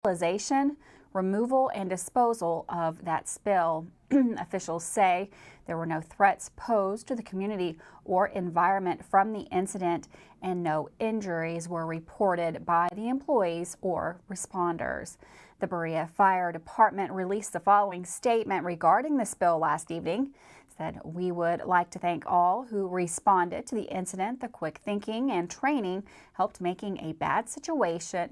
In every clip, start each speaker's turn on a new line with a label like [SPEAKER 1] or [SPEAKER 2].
[SPEAKER 1] sterilization, removal, and disposal of that spill. Officials say there were no threats posed to the community or environment from the incident, and no injuries were reported by the employees or responders. The Berea Fire Department released the following statement regarding the spill last evening. Said, "We would like to thank all who responded to the incident. The quick thinking and training helped for making a bad situation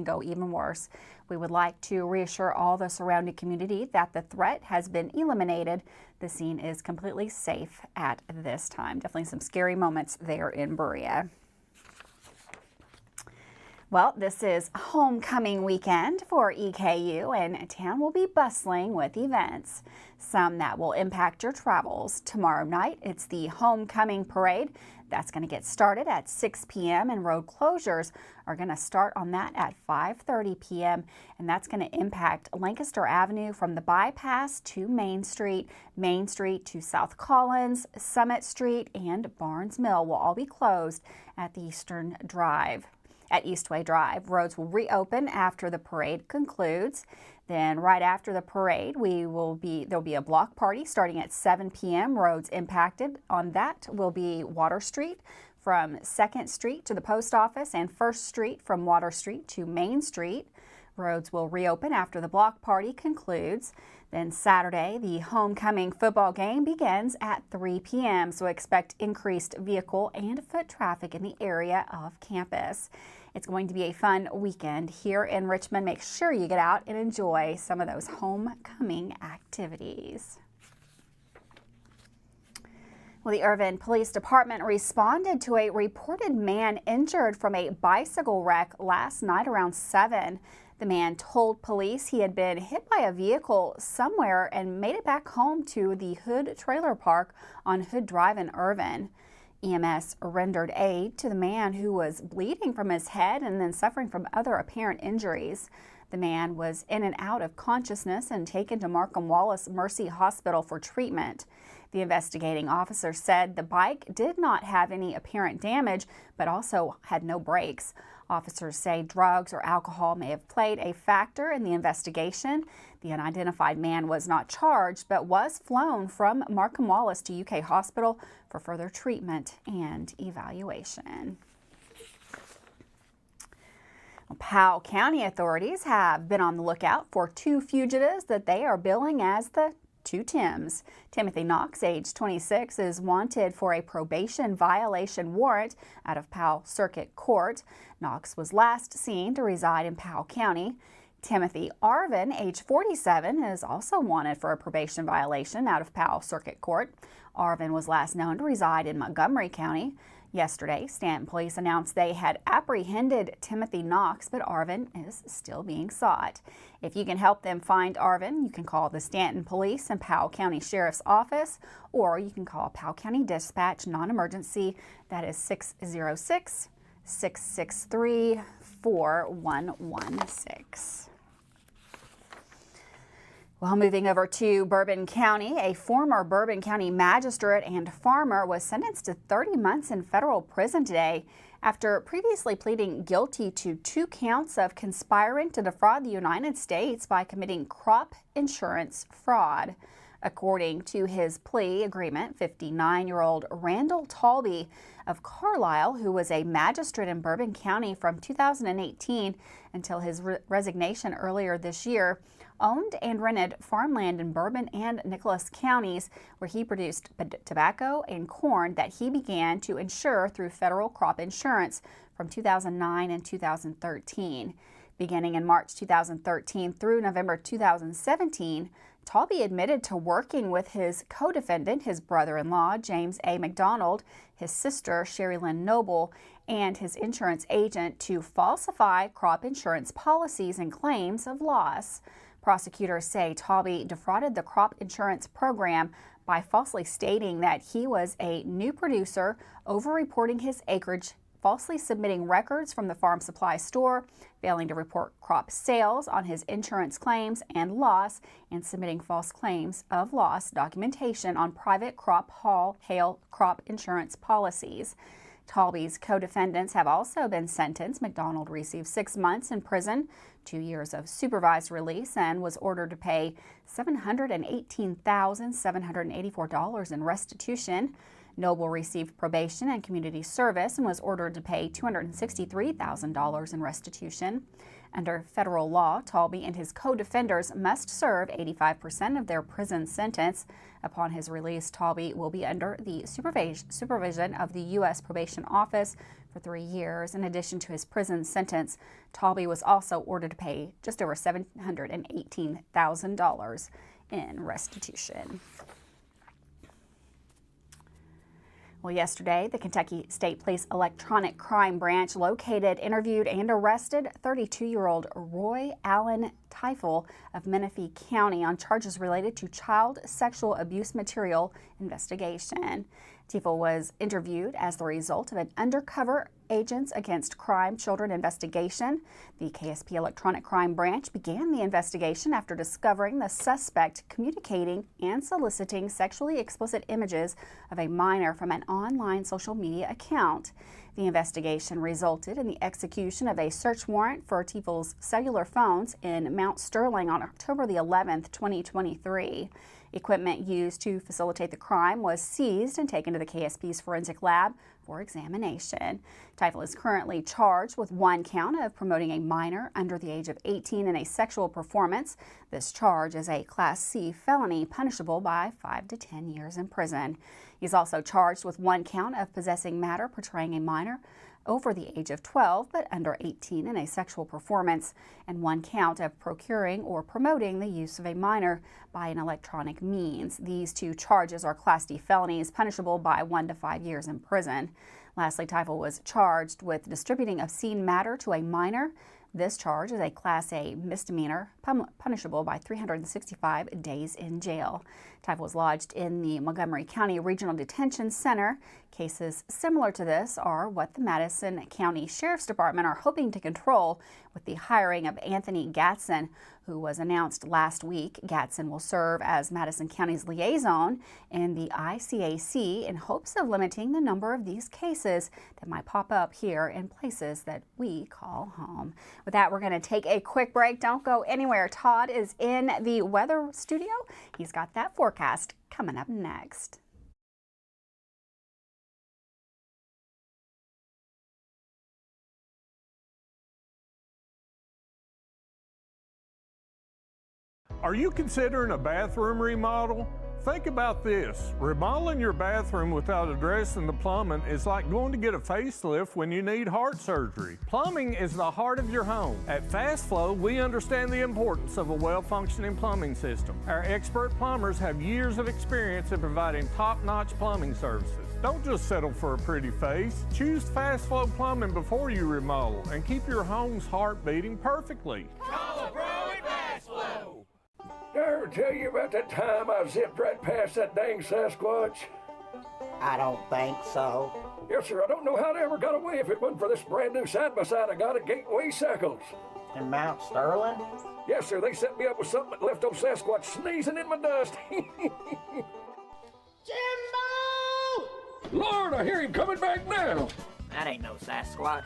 [SPEAKER 1] go even worse. We would like to reassure all the surrounding community that the threat has been eliminated. The scene is completely safe at this time." Definitely some scary moments there in Berea. Well, this is homecoming weekend for EKU, and town will be bustling with events, some that will impact your travels. Tomorrow night, it's the homecoming parade. That's going to get started at 6 p.m. and road closures are going to start on that at 5:30 p.m. and that's going to impact Lancaster Avenue from the bypass to Main Street to South Collins, Summit Street, and Barnes Mill will all be closed at the Eastway Drive. Roads will reopen after the parade concludes. Then right after the parade, there'll be a block party starting at 7 p.m. Roads impacted on that will be Water Street from 2nd Street to the Post Office and 1st Street from Water Street to Main Street. Roads will reopen after the block party concludes. Then Saturday, the homecoming football game begins at 3 p.m. So expect increased vehicle and foot traffic in the area of campus. It's going to be a fun weekend here in Richmond. Make sure you get out and enjoy some of those homecoming activities. Well, the Irvine Police Department responded to a reported man injured from a bicycle wreck last night around 7. The man told police he had been hit by a vehicle somewhere and made it back home to the Hood Trailer Park on Hood Drive in Irvine. EMS rendered aid to the man who was bleeding from his head and then suffering from other apparent injuries. The man was in and out of consciousness and taken to Markham Wallace Mercy Hospital for treatment. The investigating officer said the bike did not have any apparent damage, but also had no brakes. Officers say drugs or alcohol may have played a factor in the investigation. The unidentified man was not charged, but was flown from Markham Wallace to UK Hospital for further treatment and evaluation. Powell County authorities have been on the lookout for 2 fugitives that they are billing as the 2 Tims. Timothy Knox, age 26, is wanted for a probation violation warrant out of Powell Circuit Court. Knox was last seen to reside in Powell County. Timothy Arvin, age 47, is also wanted for a probation violation out of Powell Circuit Court. Arvin was last known to reside in Montgomery County. Yesterday, Stanton police announced they had apprehended Timothy Knox, but Arvin is still being sought. If you can help them find Arvin, you can call the Stanton Police and Powell County Sheriff's Office, or you can call Powell County Dispatch non-emergency. That is 606-663-4116. Well, moving over to Bourbon County, a former Bourbon County magistrate and farmer was sentenced to 30 months in federal prison today after previously pleading guilty to 2 counts of conspiring to defraud the United States by committing crop insurance fraud. According to his plea agreement, 59-year-old Randall Talby of Carlisle, who was a magistrate in Bourbon County from 2018 until his resignation earlier this year, owned and rented farmland in Bourbon and Nicholas counties where he produced tobacco and corn that he began to insure through federal crop insurance from 2009 and 2013. Beginning in March 2013 through November 2017, Talby admitted to working with his co-defendant, his brother-in-law, James A. McDonald, his sister, Sherry Lynn Noble, and his insurance agent to falsify crop insurance policies and claims of loss. Prosecutors say Talby defrauded the crop insurance program by falsely stating that he was a new producer, over-reporting his acreage, falsely submitting records from the farm supply store, failing to report crop sales on his insurance claims and loss, and submitting false claims of loss documentation on private crop hail crop insurance policies. Talby's co-defendants have also been sentenced. McDonald received 6 months in prison, 2 years of supervised release, and was ordered to pay $718,784 in restitution. Noble received probation and community service and was ordered to pay $263,000 in restitution. Under federal law, Talby and his co-defenders must serve 85% of their prison sentence. Upon his release, Talby will be under the supervision of the U.S. Probation Office for 3 years. In addition to his prison sentence, Talby was also ordered to pay just over $718,000 in restitution. Well, yesterday, the Kentucky State Police Electronic Crime Branch located, interviewed, and arrested 32-year-old Roy Allen Teifel of Menifee County on charges related to child sexual abuse material investigation. Teifel was interviewed as the result of an undercover Agents Against Crime Children investigation. The KSP Electronic Crime Branch began the investigation after discovering the suspect communicating and soliciting sexually explicit images of a minor from an online social media account. The investigation resulted in the execution of a search warrant for Teifel's cellular phones in Mount Sterling on October the 11th, 2023. Equipment used to facilitate the crime was seized and taken to the KSP's forensic lab for examination. Teifel is currently charged with 1 count of promoting a minor under the age of 18 in a sexual performance. This charge is a Class C felony punishable by 5 to 10 years in prison. He's also charged with 1 count of possessing matter portraying a minor over the age of 12 but under 18 in a sexual performance, and 1 count of procuring or promoting the use of a minor by an electronic means. These 2 charges are Class D felonies punishable by 1 to 5 years in prison. Lastly, Teifel was charged with distributing obscene matter to a minor. This charge is a Class A misdemeanor punishable by 365 days in jail. Teifel was lodged in the Montgomery County Regional Detention Center. Cases similar to this are what the Madison County Sheriff's Department are hoping to control with the hiring of Anthony Gatson, who was announced last week. Gatson will serve as Madison County's liaison in the ICAC in hopes of limiting the number of these cases that might pop up here in places that we call home. With that, we're going to take a quick break. Don't go anywhere. Todd is in the weather studio. He's got that forecast coming up next.
[SPEAKER 2] Are you considering a bathroom remodel? Think about this. Remodeling your bathroom without addressing the plumbing is like going to get a facelift when you need heart surgery. Plumbing is the heart of your home. At Fast Flow, we understand the importance of a well-functioning plumbing system. Our expert plumbers have years of experience in providing top-notch plumbing services. Don't just settle for a pretty face. Choose Fast Flow Plumbing before you remodel and keep your home's heart beating perfectly.
[SPEAKER 3] Call a pro at Fast Flow.
[SPEAKER 4] Did I ever tell you about that time I zipped right past that dang Sasquatch?
[SPEAKER 5] I don't think so.
[SPEAKER 4] Yes, sir. I don't know how they ever got away if it wasn't for this brand new side-by-side I got at Gateway Cycles.
[SPEAKER 5] In Mount Sterling?
[SPEAKER 4] Yes, sir. They set me up with something that left old Sasquatch sneezing in my dust.
[SPEAKER 3] Jimbo!
[SPEAKER 4] Lord, I hear him coming back now.
[SPEAKER 5] That ain't no Sasquatch.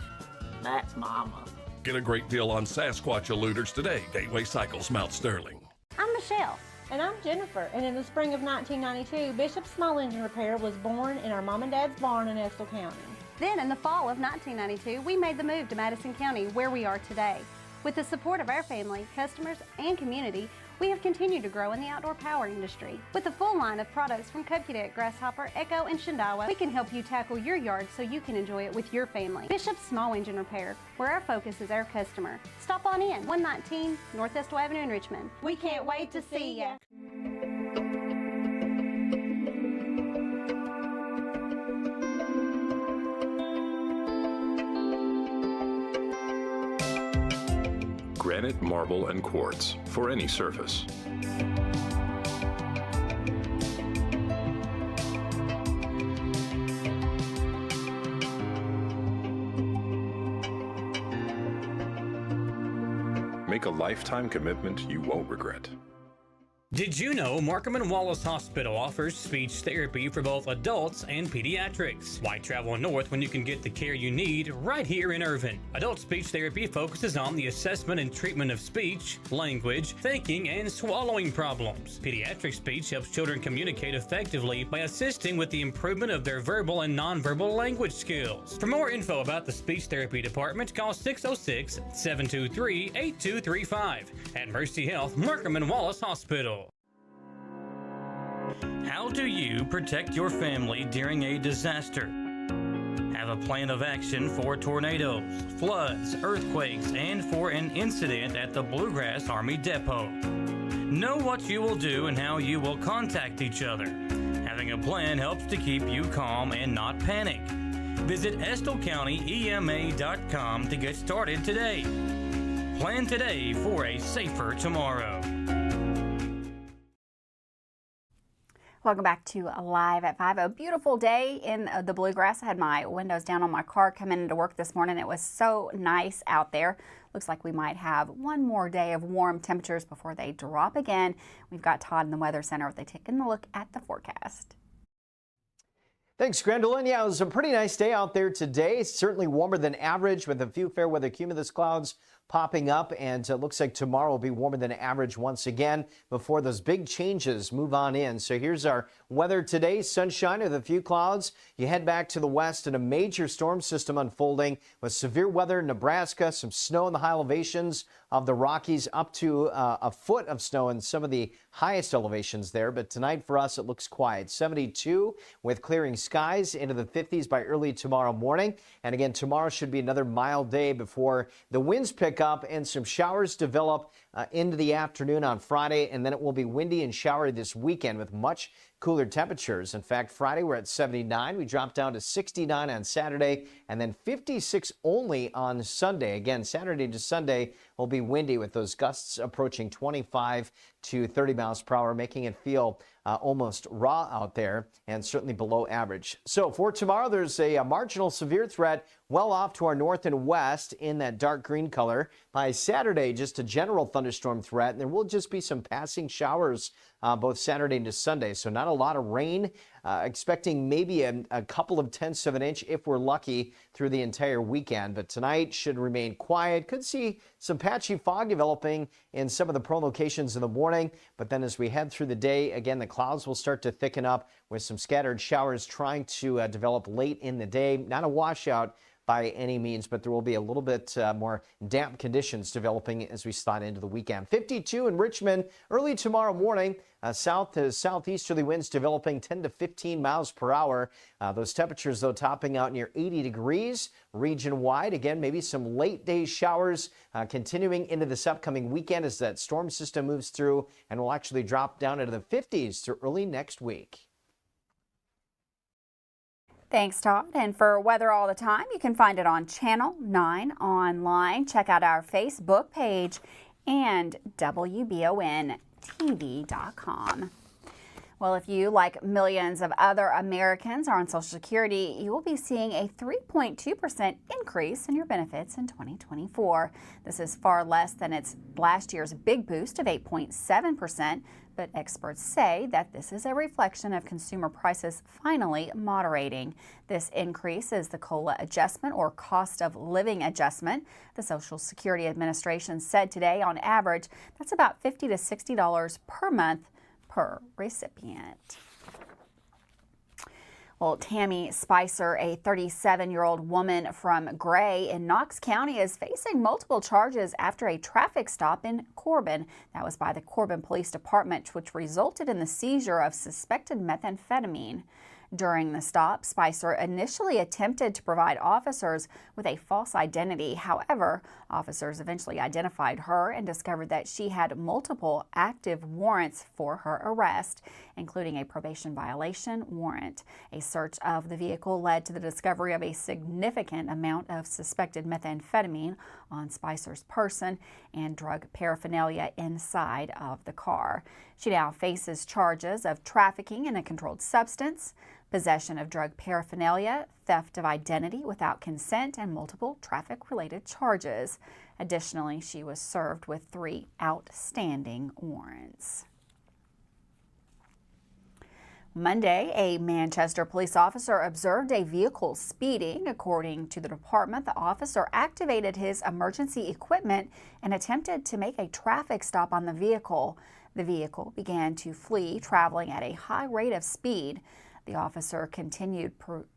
[SPEAKER 5] That's Mama.
[SPEAKER 6] Get a great deal on Sasquatch eluders today. Gateway Cycles, Mount Sterling.
[SPEAKER 7] I'm Michelle.
[SPEAKER 8] And I'm Jennifer, and in the spring of 1992, Bishop's Small Engine Repair was born in our mom and dad's barn in Estill County.
[SPEAKER 7] Then in the fall of 1992, we made the move to Madison County, where we are today. With the support of our family, customers, and community, we have continued to grow in the outdoor power industry. With a full line of products from Cupcadet, Grasshopper, Echo, and Shindawa, we can help you tackle your yard so you can enjoy it with your family. Bishop's Small Engine Repair, where our focus is our customer. Stop on in, 119 North Estill Avenue in Richmond.
[SPEAKER 8] We can't wait to see ya.
[SPEAKER 9] Granite, marble, and quartz for any surface. Make a lifetime commitment you won't regret.
[SPEAKER 10] Did you know Markham and Wallace Hospital offers speech therapy for both adults and pediatrics? Why travel north when you can get the care you need right here in Irvine? Adult speech therapy focuses on the assessment and treatment of speech, language, thinking, and swallowing problems. Pediatric speech helps children communicate effectively by assisting with the improvement of their verbal and nonverbal language skills. For more info about the speech therapy department, call 606-723-8235 at Mercy Health, Markham and Wallace Hospital. How do you protect your family during a disaster? Have a plan of action for tornadoes, floods, earthquakes, and for an incident at the Bluegrass Army Depot. Know what you will do and how you will contact each other. Having a plan helps to keep you calm and not panic. Visit EstleCountyEMA.com to get started today. Plan today for a safer tomorrow.
[SPEAKER 1] Welcome back to Live at 5. A beautiful day in the Bluegrass. I had my windows down on my car coming into work this morning. It was so nice out there. Looks like we might have one more day of warm temperatures before they drop again. We've got Todd in the Weather Center with taking a look at the forecast.
[SPEAKER 11] Thanks, Gwendolyn. Yeah, it was a pretty nice day out there today. It's certainly warmer than average with a few fair weather cumulus clouds popping up, and it looks like tomorrow will be warmer than average once again before those big changes move on in. So here's our weather today. Sunshine with a few clouds. You head back to the west and a major storm system unfolding with severe weather in Nebraska, some snow in the high elevations of the Rockies, up to a foot of snow in some of the highest elevations there. But tonight for us, it looks quiet. 72 with clearing skies, into the 50s by early tomorrow morning. And again, tomorrow should be another mild day before the winds pick up and some showers develop into the afternoon on Friday. And then it will be windy and showery this weekend with much cooler temperatures. In fact, Friday we're at 79. We drop down to 69 on Saturday and then 56 only on Sunday. Again, Saturday to Sunday will be windy with those gusts approaching 25 to 30 miles per hour, making it feel almost raw out there and certainly below average. So for tomorrow, there's a marginal severe threat well off to our north and west in that dark green color. By Saturday, just a general thunderstorm threat, and there will just be some passing showers both Saturday into Sunday. So not a lot of rain, expecting maybe a couple of tenths of an inch if we're lucky through the entire weekend. But tonight should remain quiet. Could see some patchy fog developing in some of the prone locations in the morning. But then as we head through the day, again, the clouds will start to thicken up with some scattered showers trying to develop late in the day. Not a washout by any means, but there will be a little bit more damp conditions developing as we slide into the weekend. 52 in Richmond early tomorrow morning. South to southeasterly winds developing 10 to 15 miles per hour. Those temperatures, though, topping out near 80 degrees region-wide. Again, maybe some late-day showers continuing into this upcoming weekend as that storm system moves through and will actually drop down into the 50s through early next week.
[SPEAKER 1] Thanks, Todd. And for weather all the time, you can find it on Channel 9 online. Check out our Facebook page and WBONTV.com. Well, if you, like millions of other Americans, are on Social Security, you will be seeing a 3.2% increase in your benefits in 2024. This is far less than its last year's big boost of 8.7%, but experts say that this is a reflection of consumer prices finally moderating. This increase is the COLA adjustment, or cost of living adjustment. The Social Security Administration said today, on average, that's about $50 to $60 per month per recipient. Well, Tammy Spicer, a 37-year-old woman from Gray in Knox County, is facing multiple charges after a traffic stop in Corbin. That was by the Corbin Police Department, which resulted in the seizure of suspected methamphetamine. During the stop, Spicer initially attempted to provide officers with a false identity. However, officers eventually identified her and discovered that she had multiple active warrants for her arrest, including a probation violation warrant. A search of the vehicle led to the discovery of a significant amount of suspected methamphetamine on Spicer's person and drug paraphernalia inside of the car. She now faces charges of trafficking in a controlled substance, possession of drug paraphernalia, theft of identity without consent, and multiple traffic-related charges. Additionally, she was served with 3 outstanding warrants. Monday, a Manchester police officer observed a vehicle speeding. According to the department, the officer activated his emergency equipment and attempted to make a traffic stop on the vehicle. The vehicle began to flee, traveling at a high rate of speed. The officer continued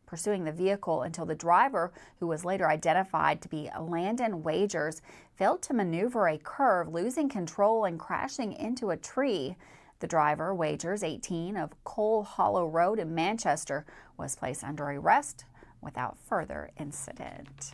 [SPEAKER 1] pursuing the vehicle until the driver, who was later identified to be Landon Wagers, failed to maneuver a curve, losing control and crashing into a tree. The driver, Wagers, 18, of Coal Hollow Road in Manchester, was placed under arrest without further incident.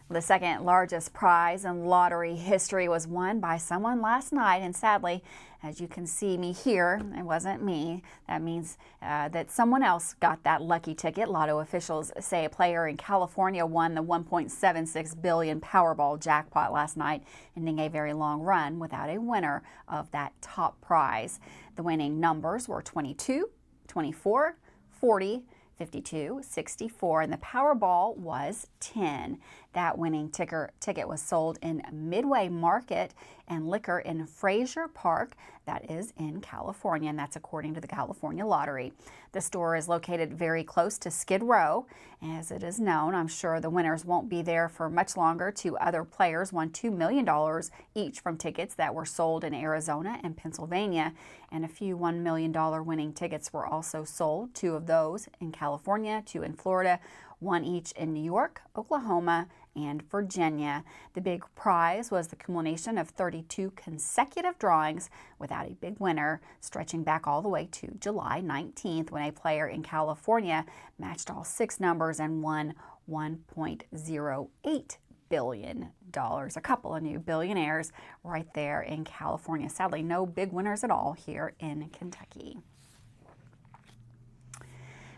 [SPEAKER 1] The second largest prize in lottery history was won by someone last night, and sadly, as you can see me here, it wasn't me. That means that someone else got that lucky ticket. Lotto officials say a player in California won the $1.76 billion Powerball jackpot last night, ending a very long run without a winner of that top prize. The winning numbers were 22, 24, 40, 52, 64, and the Powerball was 10. That winning ticket was sold in Midway Market and Liquor in Frazier Park, that is in California, and that's according to the California Lottery. The store is located very close to Skid Row. As it is known, I'm sure the winners won't be there for much longer. Two other players won $2 million each from tickets that were sold in Arizona and Pennsylvania, and a few $1 million winning tickets were also sold, two of those in California, two in Florida, one each in New York, Oklahoma, and Virginia. The big prize was the culmination of 32 consecutive drawings without a big winner, stretching back all the way to July 19th, when a player in California matched all 6 numbers and won $1.08 billion. A couple of new billionaires right there in California. Sadly, no big winners at all here in Kentucky.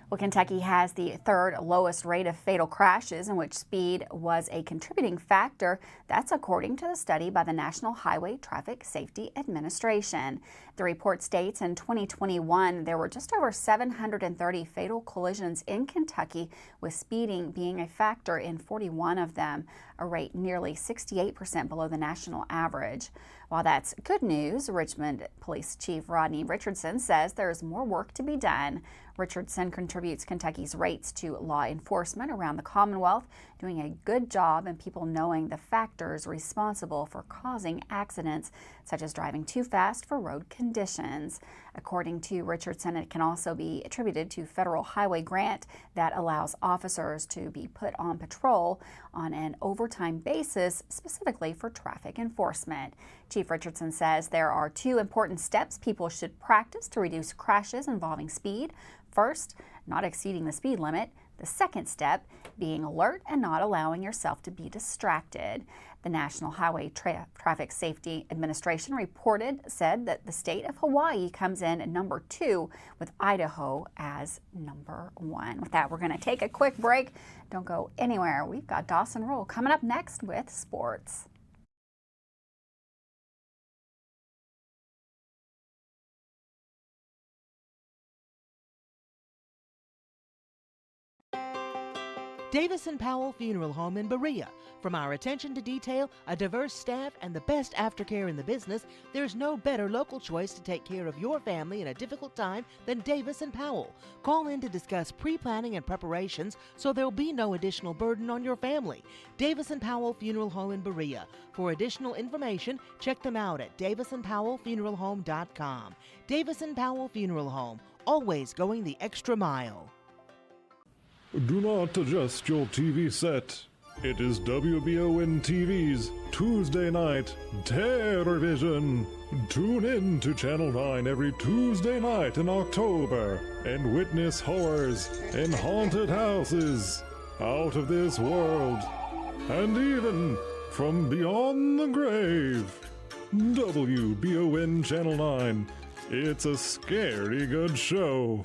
[SPEAKER 1] Well, Kentucky has the third lowest rate of fatal crashes in which speed was a contributing factor. That's according to the study by the National Highway Traffic Safety Administration. The report states in 2021 there were just over 730 fatal collisions in Kentucky, with speeding being a factor in 41 of them, a rate nearly 68% below the national average. While that's good news, Richmond Police Chief Rodney Richardson says there's more work to be done. Richardson contributes Kentucky's rates to law enforcement around the Commonwealth, doing a good job in people knowing the factors responsible for causing accidents, such as driving too fast for road conditions. According to Richardson, it can also be attributed to federal highway grant that allows officers to be put on patrol on an overtime basis, specifically for traffic enforcement. Chief Richardson says there are 2 important steps people should practice to reduce crashes involving speed. First, not exceeding the speed limit. The second step, being alert and not allowing yourself to be distracted. The National Highway Traffic Safety Administration said that the state of Hawaii comes in at number 2, with Idaho as number 1. With that, we're going to take a quick break. Don't go anywhere. We've got Dawson Roll coming up next with sports.
[SPEAKER 12] Davis & Powell Funeral Home in Berea. From our attention to detail, a diverse staff, and the best aftercare in the business, there's no better local choice to take care of your family in a difficult time than Davis & Powell. Call in to discuss pre-planning and preparations so there'll be no additional burden on your family. Davis & Powell Funeral Home in Berea. For additional information, check them out at davisandpowellfuneralhome.com. Davis & Powell Funeral Home, always going the extra mile.
[SPEAKER 13] Do not adjust your TV set. It is WBON TV's Tuesday Night Terrorvision. Tune in to Channel 9 every Tuesday night in October and witness horrors in haunted houses, out of this world, and even from beyond the grave. WBON Channel 9. It's a scary good show.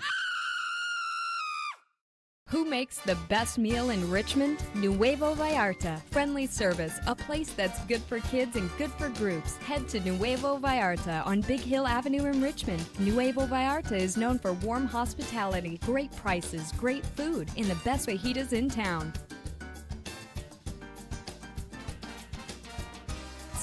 [SPEAKER 14] Who makes the best meal in Richmond? Nuevo Vallarta. Friendly service, a place that's good for kids and good for groups. Head to Nuevo Vallarta on Big Hill Avenue in Richmond. Nuevo Vallarta is known for warm hospitality, great prices, great food, and the best fajitas in town.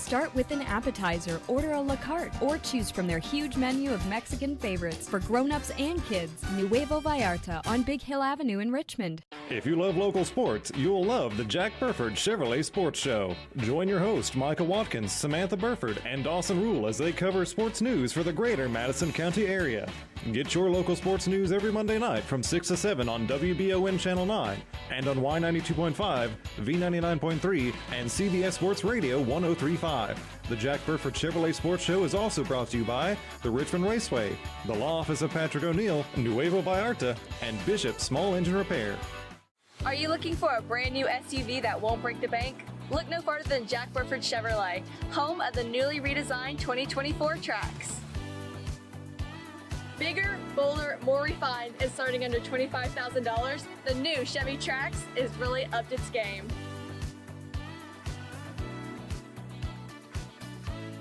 [SPEAKER 14] Start with an appetizer, order a la carte, or choose from their huge menu of Mexican favorites for grown-ups and kids. Nuevo Vallarta on Big Hill Avenue in Richmond.
[SPEAKER 13] If you love local sports, you'll love the Jack Burford Chevrolet Sports Show. Join your host, Micah Watkins, Samantha Burford, and Dawson Rule as they cover sports news for the greater Madison County area. Get your local sports news every Monday night from 6 to 7 on WBON Channel 9 and on Y92.5, V99.3, and CBS Sports Radio 103.5. The Jack Burford Chevrolet Sports Show is also brought to you by the Richmond Raceway, the Law Office of Patrick O'Neill, Nuevo Vallarta, and Bishop Small Engine Repair.
[SPEAKER 15] Are you looking for a brand new SUV that won't break the bank? Look no farther than Jack Burford Chevrolet, home of the newly redesigned 2024 Trax. Bigger, bolder, more refined, and starting under $25,000, the new Chevy Trax is really upped its game.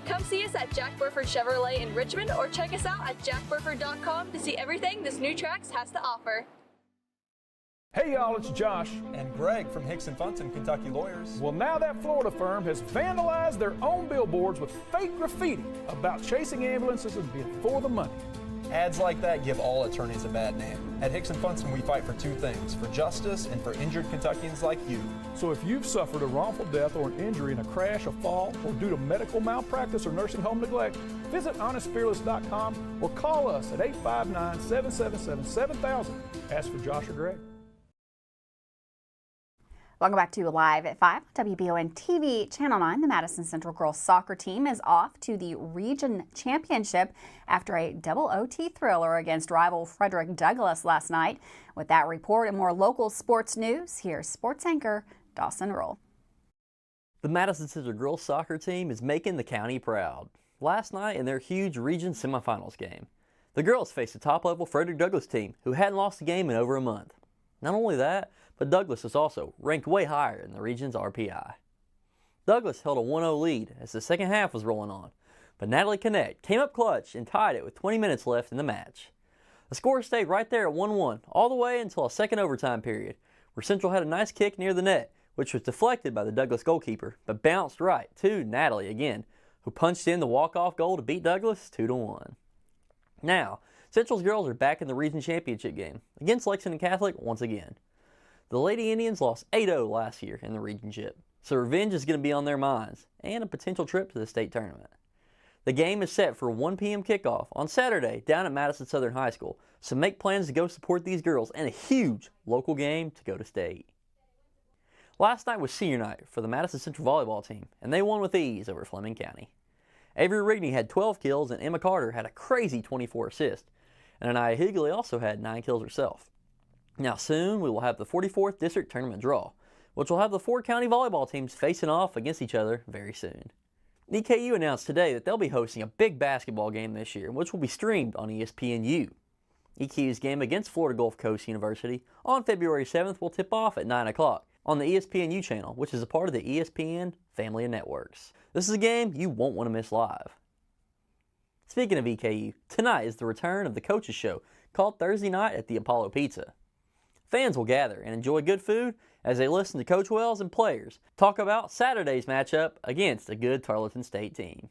[SPEAKER 15] Come see us at Jack Burford Chevrolet in Richmond or check us out at jackburford.com to see everything this new Trax has to offer.
[SPEAKER 4] Hey y'all, it's Josh.
[SPEAKER 16] And Greg from Hicks & Funson, Kentucky Lawyers.
[SPEAKER 4] Well, now that Florida firm has vandalized their own billboards with fake graffiti about chasing ambulances and being for the money.
[SPEAKER 16] Ads like that give all attorneys a bad name. At Hicks & Funson, we fight for two things, for justice and for injured Kentuckians like you.
[SPEAKER 4] So if you've suffered a wrongful death or an injury in a crash, a fall, or due to medical malpractice or nursing home neglect, visit honestfearless.com or call us at 859-777-7000. Ask for Josh or Greg.
[SPEAKER 1] Welcome back to Live at 5 on WBON TV Channel 9. The Madison Central girls soccer team is off to the region championship after a double OT thriller against rival Frederick Douglass last night. With that report and more local sports news, here's sports anchor Dawson Roll.
[SPEAKER 17] The Madison Central girls soccer team is making the county proud. Last night in their huge region semifinals game, the girls faced a top-level Frederick Douglass team who hadn't lost a game in over a month. Not only that, but Douglass is also ranked way higher in the region's RPI. Douglass held a 1-0 lead as the second half was rolling on, but Natalie Connect came up clutch and tied it with 20 minutes left in the match. The score stayed right there at 1-1 all the way until a second overtime period, where Central had a nice kick near the net, which was deflected by the Douglass goalkeeper, but bounced right to Natalie again, who punched in the walk-off goal to beat Douglass 2-1. Now, Central's girls are back in the region championship game against Lexington Catholic once again. The Lady Indians lost 8-0 last year in the regionship, so revenge is going to be on their minds and a potential trip to the state tournament. The game is set for a 1 p.m. kickoff on Saturday down at Madison Southern High School, so make plans to go support these girls in a huge local game to go to state. Last night was senior night for the Madison Central volleyball team, and they won with ease over Fleming County. Avery Rigney had 12 kills and Emma Carter had a crazy 24 assists, and Anaya Higley also had 9 kills herself. Now soon we will have the 44th District Tournament draw, which will have the 4 county volleyball teams facing off against each other very soon. EKU announced today that they'll be hosting a big basketball game this year, which will be streamed on ESPNU. EKU's game against Florida Gulf Coast University on February 7th will tip off at 9 o'clock on the ESPNU channel, which is a part of the ESPN family of networks. This is a game you won't want to miss live. Speaking of EKU, tonight is the return of the Coaches Show, called Thursday Night at the Apollo Pizza. Fans will gather and enjoy good food as they listen to Coach Wells and players talk about Saturday's matchup against a good Tarleton State team.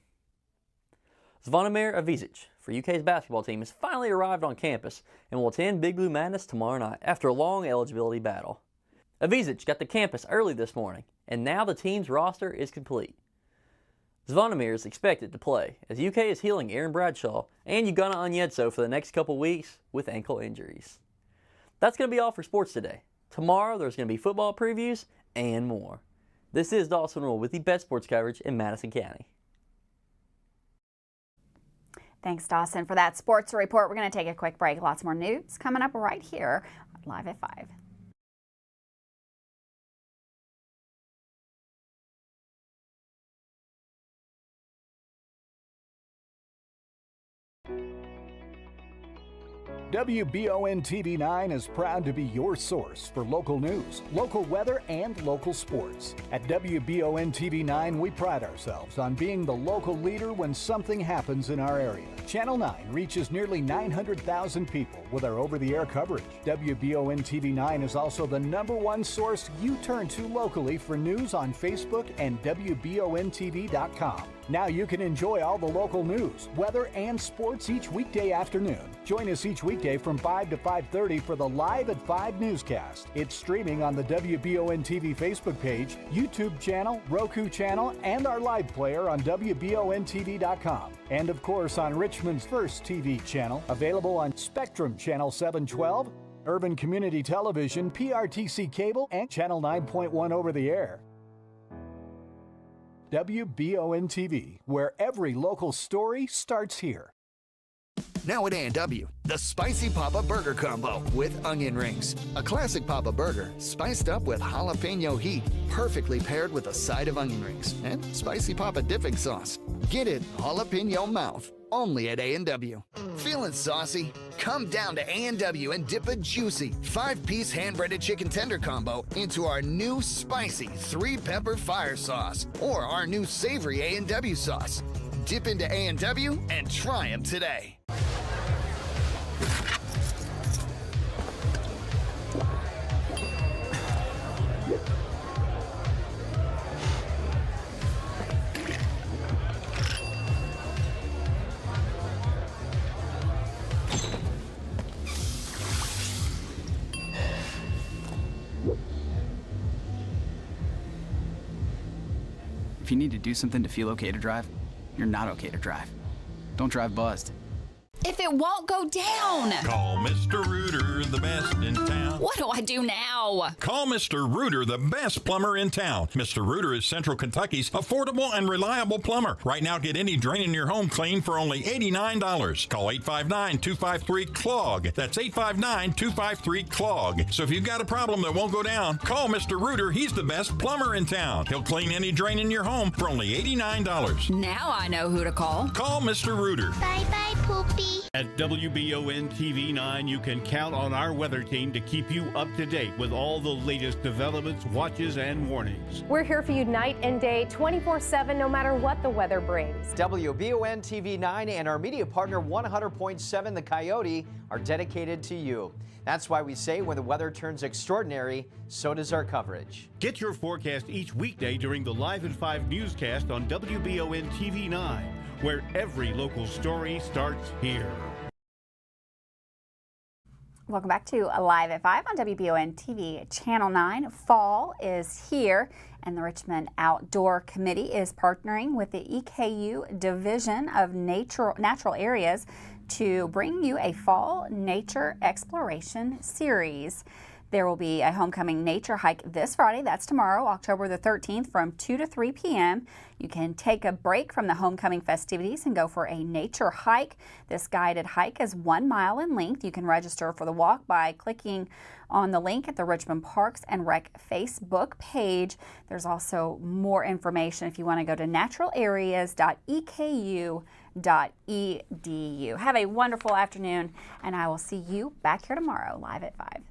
[SPEAKER 17] Zvonimir Avizic for UK's basketball team has finally arrived on campus and will attend Big Blue Madness tomorrow night after a long eligibility battle. Avizic got to campus early this morning, and now the team's roster is complete. Zvonimir is expected to play as UK is healing Aaron Bradshaw and Ugonna Onyedzo for the next couple weeks with ankle injuries. That's going to be all for sports today. Tomorrow there's going to be football previews and more. This is Dawson Rule with the best sports coverage in Madison County.
[SPEAKER 1] Thanks, Dawson, for that sports report. We're going to take a quick break. Lots more news coming up right here on Live at 5.
[SPEAKER 4] WBON TV 9 is proud to be your source for local news, local weather, and local sports. At WBON TV 9, we pride ourselves on being the local leader when something happens in our area. Channel 9 reaches nearly 900,000 people with our over-the-air coverage. WBON TV 9 is also the #1 source you turn to locally for news on Facebook and WBONTV.com. Now you can enjoy all the local news, weather, and sports each weekday afternoon. Join us each weekday from 5 to 5:30 for the Live at 5 newscast. It's streaming on the WBON TV Facebook page, YouTube channel, Roku channel, and our live player on WBONTV.com. And of course on Richmond's first TV channel, available on Spectrum Channel 712, Urban Community Television, PRTC Cable, and Channel 9.1 over the air. WBON TV, where every local story starts here.
[SPEAKER 18] Now at A&W, the Spicy Papa Burger Combo with onion rings. A classic Papa Burger, spiced up with jalapeno heat, perfectly paired with a side of onion rings and Spicy Papa dipping sauce. Get it jalapeno mouth, only at A&W. Feeling saucy? Come down to A&W and dip a juicy 5-piece hand-breaded chicken tender combo into our new spicy 3-pepper fire sauce or our new savory A&W sauce. Dip into A&W and try them today.
[SPEAKER 19] If you need to do something to feel okay to drive, you're not okay to drive. Don't drive buzzed.
[SPEAKER 20] If it won't go down.
[SPEAKER 6] Call Mr. Rooter, the best in town.
[SPEAKER 20] What do I do now?
[SPEAKER 6] Call Mr. Rooter, the best plumber in town. Mr. Rooter is Central Kentucky's affordable and reliable plumber. Right now, get any drain in your home cleaned for only $89. Call 859-253-CLOG. That's 859-253-CLOG. So if you've got a problem that won't go down, call Mr. Rooter. He's the best plumber in town. He'll clean any drain in your home for only $89.
[SPEAKER 20] Now I know who to call.
[SPEAKER 6] Call Mr. Rooter.
[SPEAKER 20] Bye-bye, Poopy.
[SPEAKER 21] At WBON TV 9, you can count on our weather team to keep you up to date with all the latest developments, watches, and warnings.
[SPEAKER 22] We're here for you night and day, 24/7, no matter what the weather brings.
[SPEAKER 11] WBON TV 9 and our media partner 100.7 The Coyote are dedicated to you. That's why we say when the weather turns extraordinary, so does our coverage.
[SPEAKER 21] Get your forecast each weekday during the Live at 5 newscast on WBON TV 9, where every local story starts here.
[SPEAKER 1] Welcome back to Live at 5 on WBON TV Channel 9. Fall is here, and the Richmond Outdoor Committee is partnering with the EKU Division of Natural Areas to bring you a fall nature exploration series. There will be a homecoming nature hike this Friday. That's tomorrow, October the 13th, from 2 to 3 p.m. You can take a break from the homecoming festivities and go for a nature hike. This guided hike is 1 mile in length. You can register for the walk by clicking on the link at the Richmond Parks and Rec Facebook page. There's also more information if you want to go to naturalareas.eku.edu. Have a wonderful afternoon, and I will see you back here tomorrow, Live at 5.